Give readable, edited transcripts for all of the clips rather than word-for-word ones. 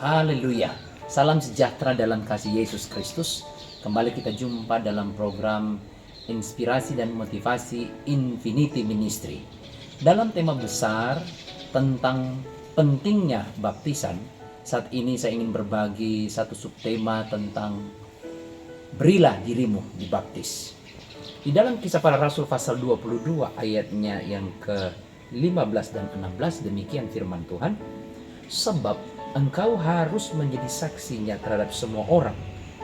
Haleluya. Salam sejahtera dalam kasih Yesus Kristus. Kembali kita jumpa dalam program Inspirasi dan Motivasi Infinity Ministry. Dalam tema besar tentang pentingnya baptisan, saat ini saya ingin berbagi satu subtema tentang berilah dirimu dibaptis. Di dalam Kisah Para Rasul pasal 22 ayatnya yang ke-15 dan 16 demikian firman Tuhan. Sebab engkau harus menjadi saksinya terhadap semua orang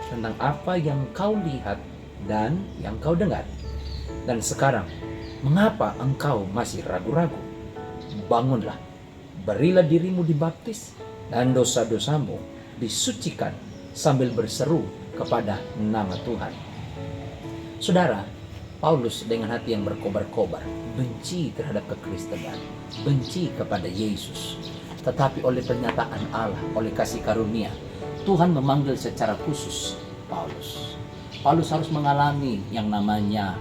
tentang apa yang kau lihat dan yang kau dengar. Dan sekarang, mengapa engkau masih ragu-ragu? Bangunlah, berilah dirimu dibaptis, dan dosa-dosamu disucikan sambil berseru kepada nama Tuhan. Saudara, Paulus dengan hati yang berkobar-kobar, benci terhadap kekristenan, benci kepada Yesus. Tetapi oleh pernyataan Allah, oleh kasih karunia, Tuhan memanggil secara khusus Paulus. Paulus harus mengalami yang namanya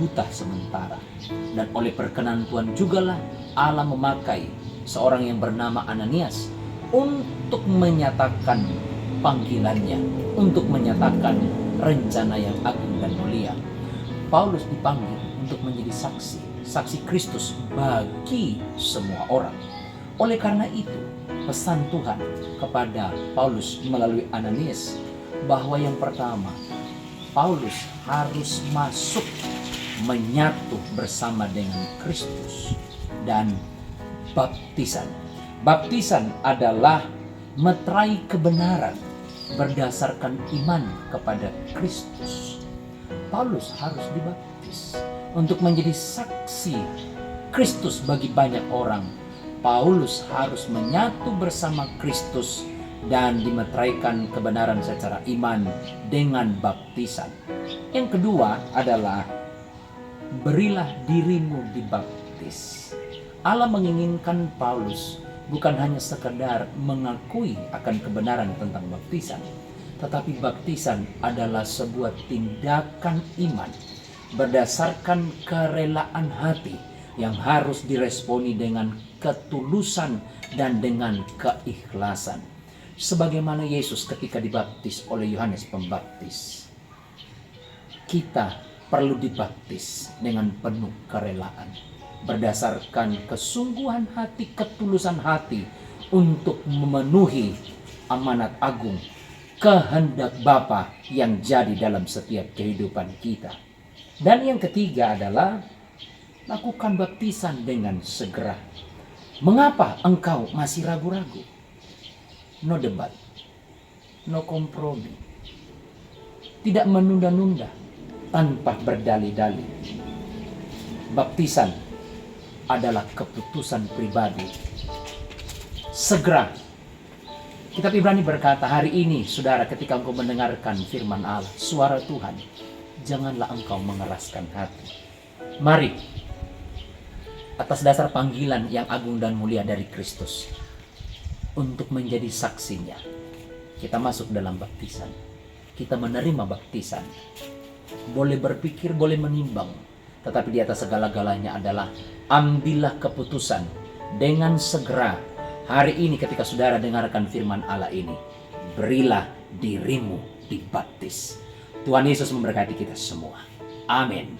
buta sementara. Dan oleh perkenan Tuhan jugalah Allah memakai seorang yang bernama Ananias untuk menyatakan panggilannya, untuk menyatakan rencana yang agung dan mulia. Paulus dipanggil untuk menjadi saksi Kristus bagi semua orang. Oleh karena itu, pesan Tuhan kepada Paulus melalui Ananias bahwa yang pertama, Paulus harus masuk menyatu bersama dengan Kristus dan baptisan. Baptisan adalah meterai kebenaran berdasarkan iman kepada Kristus. Paulus harus dibaptis untuk menjadi saksi Kristus bagi banyak orang. Paulus harus menyatu bersama Kristus dan dimeteraikan kebenaran secara iman dengan baptisan. Yang kedua adalah berilah dirimu dibaptis. Allah menginginkan Paulus bukan hanya sekedar mengakui akan kebenaran tentang baptisan, tetapi baptisan adalah sebuah tindakan iman berdasarkan kerelaan hati yang harus diresponi dengan ketulusan dan dengan keikhlasan. Sebagaimana Yesus ketika dibaptis oleh Yohanes Pembaptis, kita perlu dibaptis dengan penuh kerelaan, berdasarkan kesungguhan hati, ketulusan hati untuk memenuhi amanat agung, kehendak Bapa yang jadi dalam setiap kehidupan kita. Dan yang ketiga adalah lakukan baptisan dengan segera. Mengapa engkau masih ragu-ragu? No debat, no kompromi. Tidak menunda-nunda, tanpa berdalih-dalih. Baptisan adalah keputusan pribadi. Segera. Kitab Ibrani berkata, hari ini, saudara, ketika engkau mendengarkan firman Allah, suara Tuhan, janganlah engkau mengeraskan hati. Mari, atas dasar panggilan yang agung dan mulia dari Kristus, untuk menjadi saksinya, kita masuk dalam baptisan. Kita menerima baptisan. Boleh berpikir, boleh menimbang, tetapi di atas segala-galanya adalah ambillah keputusan dengan segera. Hari ini ketika saudara dengarkan firman Allah ini, berilah dirimu dibaptis. Tuhan Yesus memberkati kita semua. Amin.